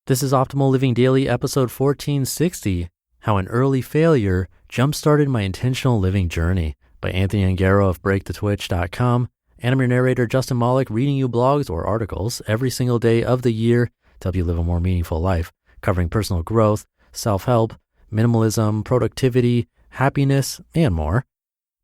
This is Optimal Living Daily, episode 1460, How an Early Failure Jumpstarted My Intentional Living Journey by Anthony Ongaro of BreakTheTwitch.com. And I'm your narrator, Justin Malik, reading you blogs or articles every single day of the year to help you live a more meaningful life, covering personal growth, self-help, minimalism, productivity, happiness, and more.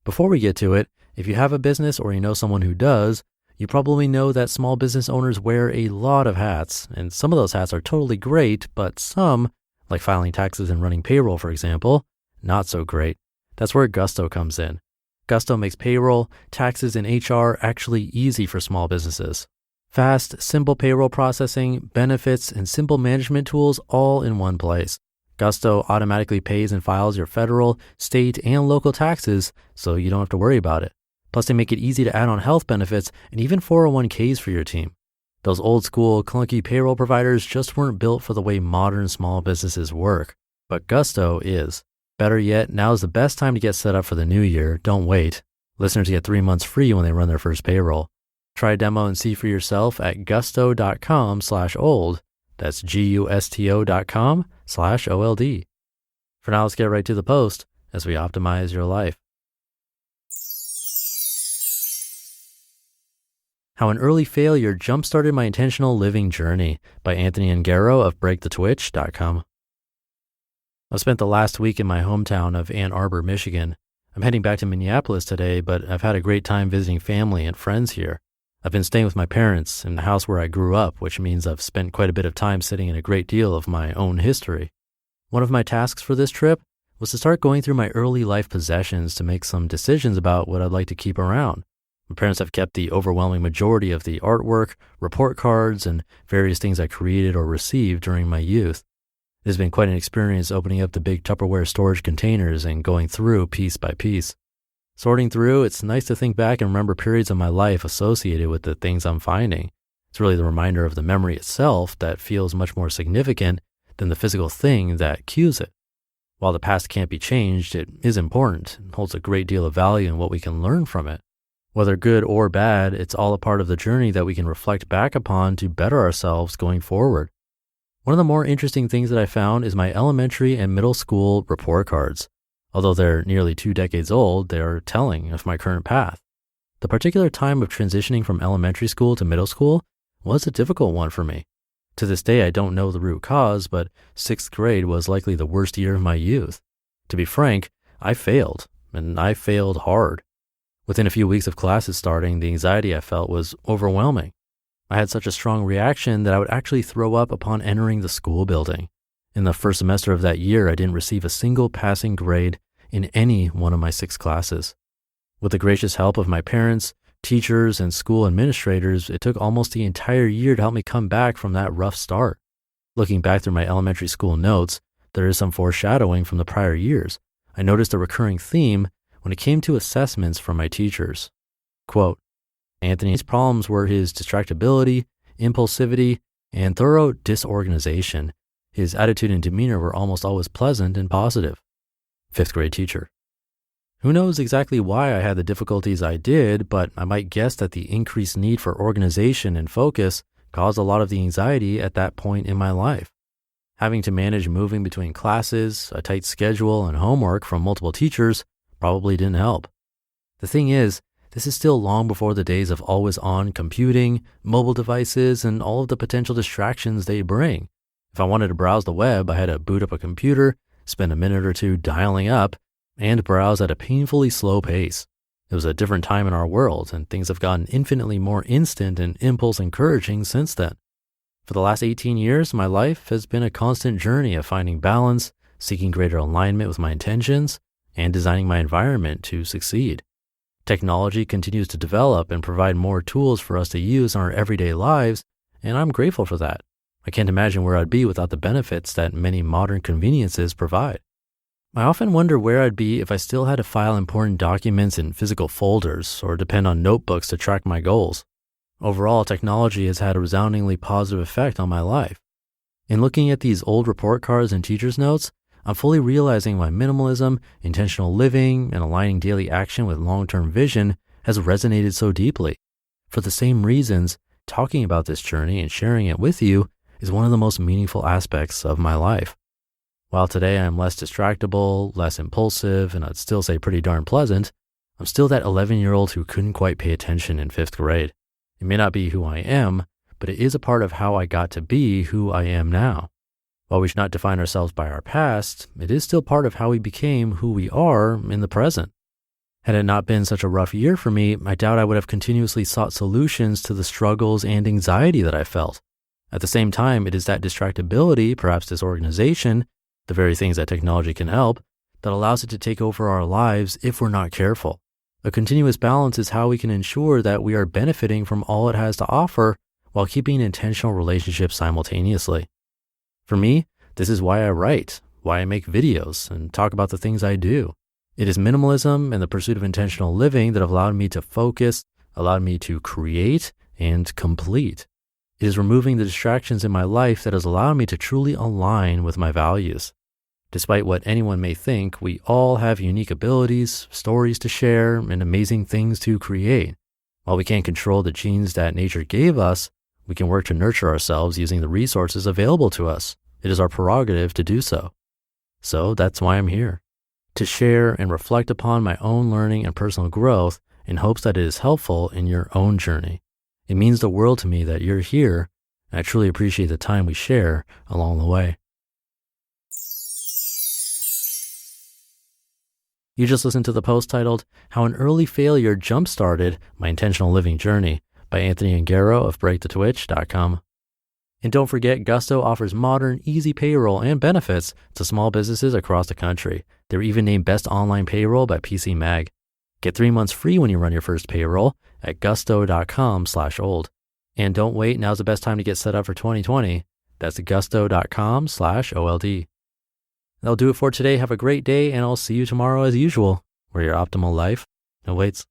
Before we get to it, if you have a business or you know someone who does, you probably know that small business owners wear a lot of hats, and some of those hats are totally great, but some, like filing taxes and running payroll, for example, not so great. That's where Gusto comes in. Gusto makes payroll, taxes, and HR actually easy for small businesses. Fast, simple payroll processing, benefits, and simple management tools all in one place. Gusto automatically pays and files your federal, state, and local taxes, so you don't have to worry about it. Plus, they make it easy to add on health benefits and even 401ks for your team. Those old school, clunky payroll providers just weren't built for the way modern small businesses work. But Gusto is. Better yet, now's the best time to get set up for the new year. Don't wait. Listeners get 3 months free when they run their first payroll. Try a demo and see for yourself at gusto.com/old. That's gusto.com/OLD. For now, let's get right to the post as we optimize your life. How an Early Failure Jumpstarted My Intentional Living Journey by Anthony Ongaro of BreakTheTwitch.com. I spent the last week in my hometown of Ann Arbor, Michigan. I'm heading back to Minneapolis today, but I've had a great time visiting family and friends here. I've been staying with my parents in the house where I grew up, which means I've spent quite a bit of time sitting in a great deal of my own history. One of my tasks for this trip was to start going through my early life possessions to make some decisions about what I'd like to keep around. My parents have kept the overwhelming majority of the artwork, report cards, and various things I created or received during my youth. It has been quite an experience opening up the big Tupperware storage containers and going through piece by piece. Sorting through, it's nice to think back and remember periods of my life associated with the things I'm finding. It's really the reminder of the memory itself that feels much more significant than the physical thing that cues it. While the past can't be changed, it is important and holds a great deal of value in what we can learn from it. Whether good or bad, it's all a part of the journey that we can reflect back upon to better ourselves going forward. One of the more interesting things that I found is my elementary and middle school report cards. Although they're nearly 2 decades old, they are telling of my current path. The particular time of transitioning from elementary school to middle school was a difficult one for me. To this day, I don't know the root cause, but 6th grade was likely the worst year of my youth. To be frank, I failed, and I failed hard. Within a few weeks of classes starting, the anxiety I felt was overwhelming. I had such a strong reaction that I would actually throw up upon entering the school building. In the first semester of that year, I didn't receive a single passing grade in any one of my 6 classes. With the gracious help of my parents, teachers, and school administrators, it took almost the entire year to help me come back from that rough start. Looking back through my elementary school notes, there is some foreshadowing from the prior years. I noticed a recurring theme when it came to assessments from my teachers. Quote, Anthony's problems were his distractibility, impulsivity, and thorough disorganization. His attitude and demeanor were almost always pleasant and positive. 5th grade teacher. Who knows exactly why I had the difficulties I did, but I might guess that the increased need for organization and focus caused a lot of the anxiety at that point in my life. Having to manage moving between classes, a tight schedule, and homework from multiple teachers probably didn't help. The thing is, this is still long before the days of always-on computing, mobile devices, and all of the potential distractions they bring. If I wanted to browse the web, I had to boot up a computer, spend a minute or two dialing up, and browse at a painfully slow pace. It was a different time in our world, and things have gotten infinitely more instant and impulse encouraging since then. For the last 18 years, my life has been a constant journey of finding balance, seeking greater alignment with my intentions, and designing my environment to succeed. Technology continues to develop and provide more tools for us to use in our everyday lives, and I'm grateful for that. I can't imagine where I'd be without the benefits that many modern conveniences provide. I often wonder where I'd be if I still had to file important documents in physical folders or depend on notebooks to track my goals. Overall, technology has had a resoundingly positive effect on my life. In looking at these old report cards and teacher's notes, I'm fully realizing why minimalism, intentional living, and aligning daily action with long-term vision has resonated so deeply. For the same reasons, talking about this journey and sharing it with you is one of the most meaningful aspects of my life. While today I am less distractible, less impulsive, and I'd still say pretty darn pleasant, I'm still that 11-year-old who couldn't quite pay attention in 5th grade. It may not be who I am, but it is a part of how I got to be who I am now. While we should not define ourselves by our past, it is still part of how we became who we are in the present. Had it not been such a rough year for me, I doubt I would have continuously sought solutions to the struggles and anxiety that I felt. At the same time, it is that distractibility, perhaps disorganization, the very things that technology can help, that allows it to take over our lives if we're not careful. A continuous balance is how we can ensure that we are benefiting from all it has to offer while keeping intentional relationships simultaneously. For me, this is why I write, why I make videos, and talk about the things I do. It is minimalism and the pursuit of intentional living that have allowed me to focus, allowed me to create and complete. It is removing the distractions in my life that has allowed me to truly align with my values. Despite what anyone may think, we all have unique abilities, stories to share, and amazing things to create. While we can't control the genes that nature gave us, we can work to nurture ourselves using the resources available to us. It is our prerogative to do so. So that's why I'm here, to share and reflect upon my own learning and personal growth in hopes that it is helpful in your own journey. It means the world to me that you're here, and I truly appreciate the time we share along the way. You just listened to the post titled, How an Early Failure Jumpstarted My Intentional Living Journey by Anthony Ongaro of BreakTheTwitch.com. And don't forget, Gusto offers modern, easy payroll and benefits to small businesses across the country. They're even named Best Online Payroll by PC Mag. Get 3 months free when you run your first payroll at gusto.com/old. And don't wait, now's the best time to get set up for 2020. That's gusto.com/OLD. That'll do it for today. Have a great day, and I'll see you tomorrow as usual, where your optimal life awaits.